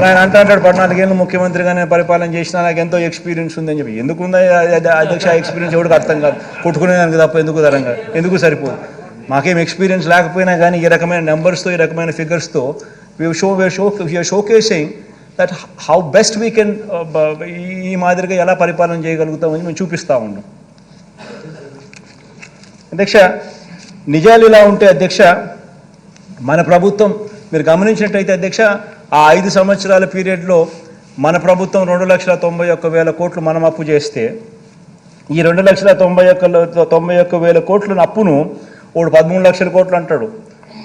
మరి ఆయన అంటాడు 14 ఏళ్ళు ముఖ్యమంత్రిగానే పరిపాలన చేసినా నాకు ఎంతో ఎక్స్పీరియన్స్ ఉందని చెప్పి. ఎందుకుందా అధ్యక్ష ఎక్స్పీరియన్స్ ఎవరికి అర్థం కాదు. కొట్టుకునేదానికి తప్ప ఎందుకు తరంగా ఎందుకు సరిపోదు. మాకేం ఎక్స్పీరియన్స్ లేకపోయినా కానీ ఈ రకమైన నెంబర్స్తో ఈ రకమైన ఫిగర్స్తో showcasing that how best we can ఈ మాదిరిగా ఎలా పరిపాలన చేయగలుగుతామని మేము చూపిస్తూ ఉన్నాం. అధ్యక్ష, నిజాలు ఇలా ఉంటే అధ్యక్ష, మన ప్రభుత్వం మీరు గమనించినట్టయితే అధ్యక్ష, ఆ 5 సంవత్సరాల పీరియడ్లో మన ప్రభుత్వం 2,91,000 కోట్లు మనం అప్పు చేస్తే ఈ 2,91,000 కోట్ల అప్పును వాడు 13 లక్షల కోట్లు అంటాడు,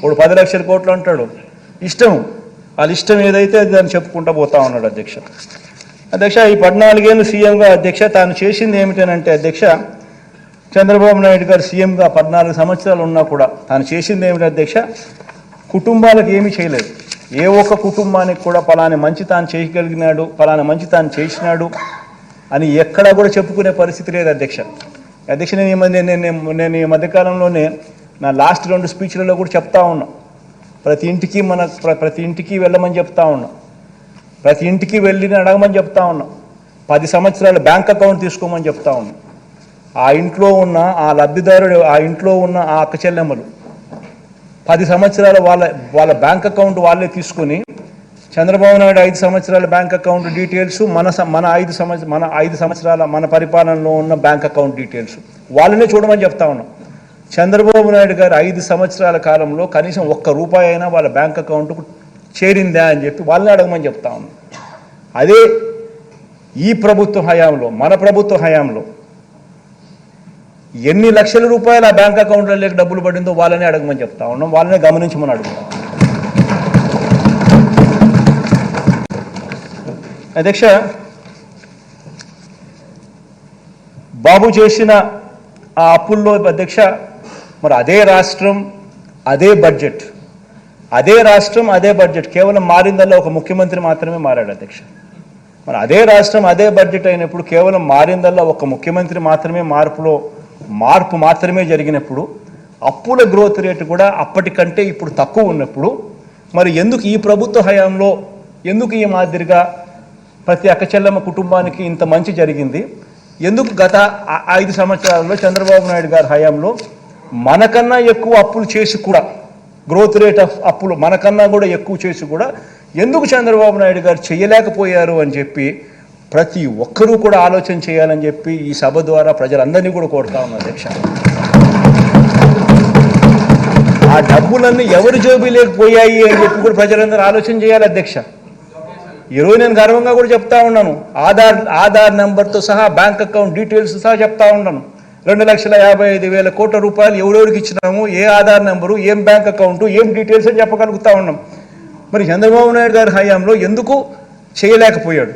వాడు 10 లక్షల కోట్లు అంటాడు. ఇష్టం వాళ్ళ ఇష్టం ఏదైతే అది దాన్ని చెప్పుకుంటూ పోతా ఉన్నాడు అధ్యక్ష. అధ్యక్ష, ఈ 14 ఏళ్ళు సీఎంగా అధ్యక్ష తాను చేసింది ఏమిటనంటే అధ్యక్ష, చంద్రబాబు నాయుడు గారు సీఎంగా 14 సంవత్సరాలు ఉన్నా కూడా తాను చేసింది ఏమిటి అధ్యక్ష, కుటుంబాలకు ఏమీ చేయలేదు. ఏ ఒక్క కుటుంబానికి కూడా పలాని మంచి తాను చేయగలిగినాడు, పలానా మంచి తాను చేసినాడు అని ఎక్కడా కూడా చెప్పుకునే పరిస్థితి లేదు అధ్యక్ష. అధ్యక్ష, నేను ఈ మధ్యకాలంలోనే నా లాస్ట్ 2 స్పీచ్లలో కూడా చెప్తా ఉన్నా, ప్రతి ఇంటికి వెళ్ళమని చెప్తా ఉన్నా, ప్రతి ఇంటికి వెళ్ళి అడగమని చెప్తా ఉన్నా, 10 సంవత్సరాల బ్యాంక్ అకౌంట్ తీసుకోమని చెప్తా ఉన్నా. ఆ ఇంట్లో ఉన్న ఆ లబ్ధిదారుడు, ఆ ఇంట్లో ఉన్న ఆ అక్క చెల్లెమ్మలు 10 సంవత్సరాల వాళ్ళ బ్యాంక్ అకౌంట్ వాళ్ళే తీసుకుని, చంద్రబాబు నాయుడు 5 సంవత్సరాల బ్యాంక్ అకౌంట్ డీటెయిల్స్, మన 5 సంవత్సరాల మన పరిపాలనలో ఉన్న బ్యాంక్ అకౌంట్ డీటెయిల్స్ వాళ్ళనే చూడమని చెప్తా ఉన్నాం. చంద్రబాబు నాయుడు గారు 5 సంవత్సరాల కాలంలో కనీసం ₹1 అయినా వాళ్ళ బ్యాంక్ అకౌంట్కు చేరిందా అని చెప్పి వాళ్ళని అడగమని చెప్తా ఉన్నాం. అదే ఈ ప్రభుత్వ హయాంలో, మన ప్రభుత్వ హయాంలో ఎన్ని లక్షల రూపాయలు ఆ బ్యాంక్ అకౌంట్లో లేక డబ్బులు పడిందో వాళ్ళనే అడగమని చెప్తా ఉన్నాం, వాళ్ళనే గమనించమని అడుగుతాం. అధ్యక్ష, బాబు చేసిన ఆ అప్పుల్లో అధ్యక్ష, మరి అదే రాష్ట్రం అదే బడ్జెట్, అదే రాష్ట్రం అదే బడ్జెట్, కేవలం మారిందల్లా ఒక ముఖ్యమంత్రి మాత్రమే మారాడు అధ్యక్ష. మరి అదే రాష్ట్రం అదే బడ్జెట్ అయినప్పుడు కేవలం మారిందల్లా ఒక ముఖ్యమంత్రి మాత్రమే మార్పు మాత్రమే జరిగినప్పుడు, అప్పుల గ్రోత్ రేటు కూడా అప్పటికంటే ఇప్పుడు తక్కువ ఉన్నప్పుడు, మరి ఎందుకు ఈ ప్రభుత్వ హయాంలో ఎందుకు ఈ మాదిరిగా ప్రతి అక్కచెల్లెమ్మ కుటుంబానికి ఇంత మంచి జరిగింది? ఎందుకు గత 5 సంవత్సరాల్లో చంద్రబాబు నాయుడు గారి హయాంలో మనకన్నా ఎక్కువ అప్పులు చేసి కూడా, గ్రోత్ రేట్ ఆఫ్ అప్పులు మనకన్నా కూడా ఎక్కువ చేసి కూడా ఎందుకు చంద్రబాబు నాయుడు గారు చేయలేకపోయారు అని చెప్పి ప్రతి ఒక్కరూ కూడా ఆలోచన చేయాలని చెప్పి ఈ సభ ద్వారా ప్రజలందరినీ కూడా కోరుతా ఉన్నారు అధ్యక్ష. ఆ డబ్బులన్నీ ఎవరి జోబీలేకపోయాయి అని చెప్పి కూడా ప్రజలందరూ ఆలోచన చేయాలి అధ్యక్ష. ఈరోజు నేను గర్వంగా కూడా చెప్తా ఉన్నాను, ఆధార్ నెంబర్తో సహా బ్యాంక్ అకౌంట్ డీటెయిల్స్ సహా చెప్తా ఉన్నాను. 2,55,000 కోట్ల రూపాయలు ఎవరెవరికి ఇచ్చినాము, ఏ ఆధార్ నెంబరు, ఏం బ్యాంక్ అకౌంటు, ఏం డీటెయిల్స్ అని చెప్పగలుగుతా ఉన్నాం. మరి చంద్రబాబు నాయుడు గారి హయాంలో ఎందుకు చేయలేకపోయాడు?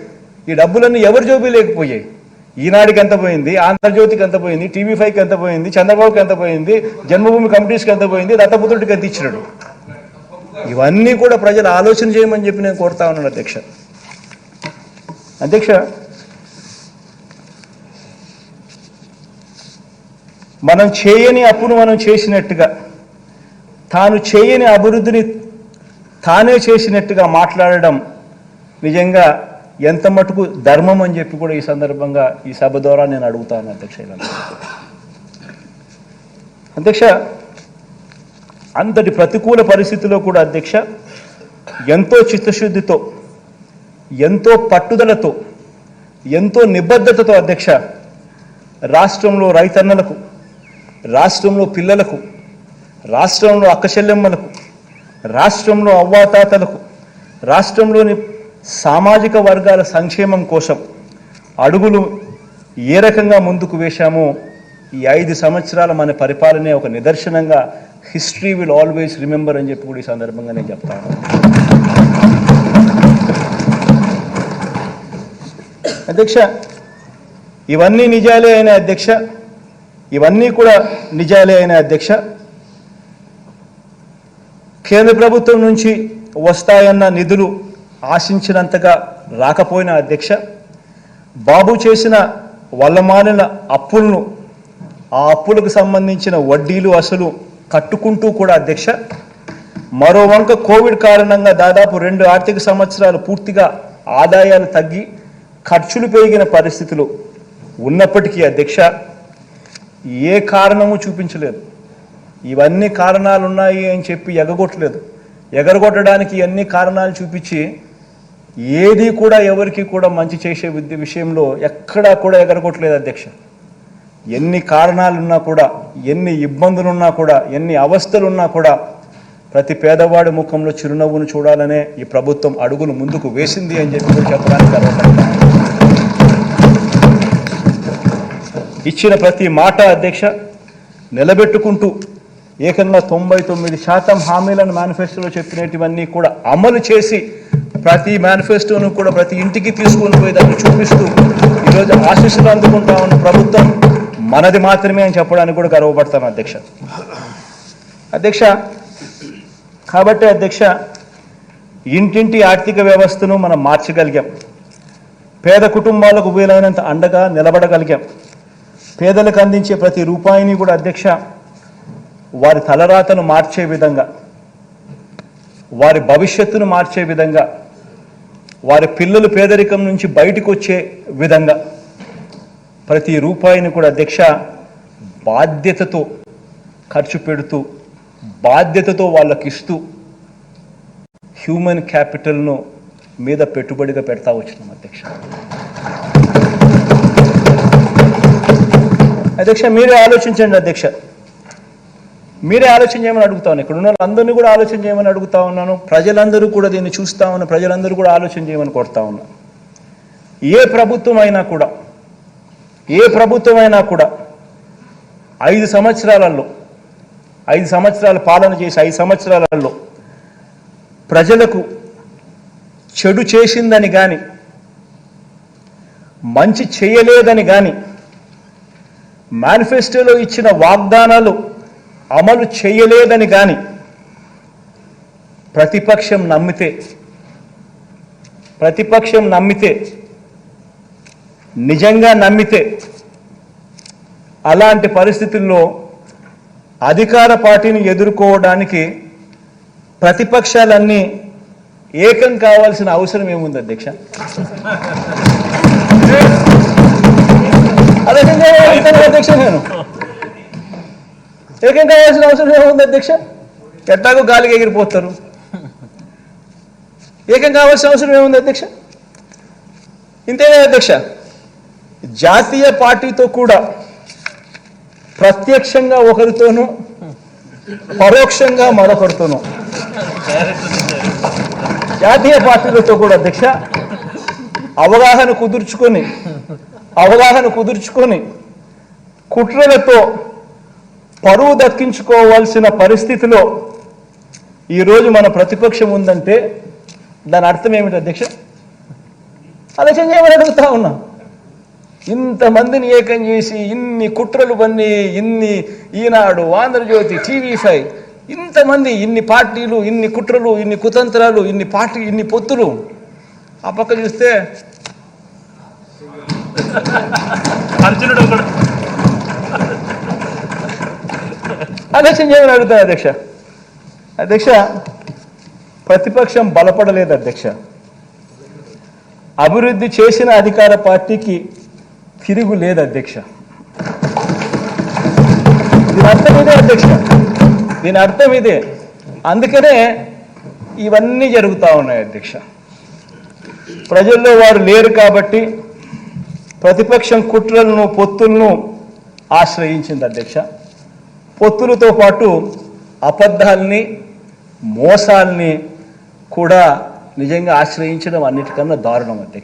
ఈ డబ్బులన్నీ ఎవరి జోబీ లేకపోయాయి? ఈనాడికి ఎంత పోయింది, ఆంధ్రజ్యోతికి ఎంత పోయింది, TV5కి ఎంత పోయింది, చంద్రబాబుకి ఎంత పోయింది, జన్మభూమి కమిటీస్కి ఎంత పోయింది, దత్తపుత్రుడికి ఎంత ఇచ్చినాడు? ఇవన్నీ కూడా ప్రజలు ఆలోచన చేయమని చెప్పి నేను కోరుతా ఉన్నాను అధ్యక్ష. అధ్యక్ష, మనం చేయని అప్పును మనం చేసినట్టుగా, తాను చేయని అభివృద్ధిని తానే చేసినట్టుగా మాట్లాడడం నిజంగా ఎంత మటుకు ధర్మం అని చెప్పి కూడా ఈ సందర్భంగా ఈ సభ ద్వారా నేను అడుగుతాను అధ్యక్ష. అధ్యక్ష, అంతటి ప్రతికూల పరిస్థితిలో కూడా అధ్యక్ష ఎంతో చిత్తశుద్ధితో, ఎంతో పట్టుదలతో, ఎంతో నిబద్ధతతో అధ్యక్ష రాష్ట్రంలో రైతన్నలకు, రాష్ట్రంలో పిల్లలకు, రాష్ట్రంలో అక్కచెల్లెమ్మలకు, రాష్ట్రంలో అవ్వాతాతలకు, రాష్ట్రంలోని సామాజిక వర్గాల సంక్షేమం కోసం అడుగులు ఏ రకంగా ముందుకు వేశామో ఈ 5 సంవత్సరాల మన పరిపాలనే ఒక నిదర్శనంగా హిస్టరీ విల్ ఆల్వేస్ రిమెంబర్ అని చెప్పి కూడా ఈ సందర్భంగా నేను చెప్తాను. అధ్యక్ష, ఇవన్నీ నిజాలే అయిన అధ్యక్ష, ఇవన్నీ కూడా నిజాలే అయిన అధ్యక్ష, కేంద్ర ప్రభుత్వం నుంచి వస్తాయన్న నిధులు ఆశించినంతగా రాకపోయినా అధ్యక్ష, బాబు చేసిన వల్లమాలిన అప్పులను, ఆ అప్పులకు సంబంధించిన వడ్డీలు అసలు కట్టుకుంటూ కూడా అధ్యక్ష మరో వంక కోవిడ్ కారణంగా దాదాపు 2 ఆర్థిక సంవత్సరాలు పూర్తిగా ఆదాయాలు తగ్గి ఖర్చులు పెరిగిన పరిస్థితులు ఉన్నప్పటికీ అధ్యక్ష ఏ కారణము చూపించలేదు. ఇవన్నీ కారణాలు ఉన్నాయి అని చెప్పి ఎగరగొట్టడానికి అన్ని కారణాలు చూపించి ఏది కూడా ఎవరికి కూడా మంచి చేసే విషయంలో ఎక్కడా కూడా ఎగరగొట్టలేదు అధ్యక్ష. ఎన్ని కారణాలున్నా కూడా, ఎన్ని ఇబ్బందులున్నా కూడా, ఎన్ని అవస్థలున్నా కూడా ప్రతి పేదవాడి ముఖంలో చిరునవ్వును చూడాలనే ఈ ప్రభుత్వం అడుగులు ముందుకు వేసింది అని చెప్పి చెప్పడానికి గర్వపడతాను. ఇచ్చిన ప్రతి మాట అధ్యక్ష నిలబెట్టుకుంటూ ఏకంగా 99% హామీలను మేనిఫెస్టోలో చెప్పినటువన్నీ కూడా అమలు చేసి ప్రతి మేనిఫెస్టోను కూడా ప్రతి ఇంటికి తీసుకొని పోయేదాన్ని చూపిస్తూ ఈరోజు ఆశీస్సులు అందుకుంటా ఉన్న ప్రభుత్వం మనది మాత్రమే అని చెప్పడానికి కూడా గర్వపడతాను అధ్యక్ష. కాబట్టి అధ్యక్ష ఇంటింటి ఆర్థిక వ్యవస్థను మనం మార్చగలిగాం. పేద కుటుంబాలకు వీలైనంత అండగా నిలబడగలిగాం. పేదలకు అందించే ప్రతి రూపాయిని కూడా అధ్యక్ష వారి తలరాతను మార్చే విధంగా, వారి భవిష్యత్తును మార్చే విధంగా, వారి పిల్లలు పేదరికం నుంచి బయటకు వచ్చే విధంగా ప్రతి రూపాయిని కూడా అధ్యక్ష బాధ్యతతో ఖర్చు పెడుతూ, బాధ్యతతో వాళ్ళకి ఇస్తూ హ్యూమన్ క్యాపిటల్ను మీద పెట్టుబడిగా పెడతా వచ్చినాం అధ్యక్ష. మీరే ఆలోచించండి అధ్యక్ష, మీరే ఆలోచన చేయమని అడుగుతాను. ఇక్కడ ఉన్న వాళ్ళందరినీ కూడా ఆలోచన చేయమని అడుగుతా ఉన్నాను. ప్రజలందరూ కూడా దీన్ని చూస్తా ఉన్న ప్రజలందరూ కూడా ఆలోచన చేయమని కోరుతా ఉన్నా. ఏ ప్రభుత్వం అయినా కూడా 5 సంవత్సరాల పాలన చేసి 5 సంవత్సరాలలో ప్రజలకు చెడు చేసిందని కానీ, మంచి చేయలేదని కానీ, మేనిఫెస్టోలో ఇచ్చిన వాగ్దానాలు అమలు చేయలేదని కానీ ప్రతిపక్షం నమ్మితే నిజంగా నమ్మితే అలాంటి పరిస్థితుల్లో అధికార పార్టీని ఎదుర్కోవడానికి ప్రతిపక్షాలన్నీ ఏకం కావాల్సిన అవసరం ఏముంది అధ్యక్ష? అధ్యక్ష నేను ఏకం కావాల్సిన అవసరం ఏముంది అధ్యక్ష? ఎట్లాగో గాలికి ఎగిరిపోతారు. ఏకం కావాల్సిన అవసరం ఏముంది అధ్యక్ష? ఇంతేనా అధ్యక్ష? జాతీయ పార్టీతో కూడా ప్రత్యక్షంగా ఒకరితోనూ, పరోక్షంగా మరొకరితోనూ, జాతీయ పార్టీలతో కూడా అధ్యక్ష అవగాహన కుదుర్చుకొని కుట్రలతో పరువు దక్కించుకోవాల్సిన పరిస్థితిలో ఈరోజు మన ప్రతిపక్షం ఉందంటే దాని అర్థం ఏమిటి అధ్యక్ష? ఆలోచన చేయమని అడుగుతా ఉన్నా. ఇంతమందిని ఏకం చేసి ఇన్ని కుట్రలు పన్ని, ఇన్ని ఈనాడు, ఆంధ్రజ్యోతి, TV5 ఇంతమంది, ఇన్ని పార్టీలు, ఇన్ని కుట్రలు, ఇన్ని కుతంత్రాలు, ఇన్ని పొత్తులు. ఆ పక్క చూస్తే అర్జునుడు ఒకడు. ఆలోచన చేయమని అడుగుతాను అధ్యక్ష. ప్రతిపక్షం బలపడలేదు అధ్యక్ష. అభివృద్ధి చేసిన అధికార పార్టీకి తిరుగు లేదు అధ్యక్ష. దీని అర్థం ఇదే అధ్యక్ష, దీని అర్థం ఇదే. అందుకనే ఇవన్నీ జరుగుతూ ఉన్నాయి అధ్యక్ష. ప్రజల్లో వారు లేరు కాబట్టి ప్రతిపక్షం కుట్రలను, పొత్తులను ఆశ్రయించింది అధ్యక్ష. పొత్తులతో పాటు అబద్ధాలని, మోసాల్ని కూడా నిజంగా ఆశ్రయించడం అన్నిటికన్నా దారుణం అధ్యక్ష.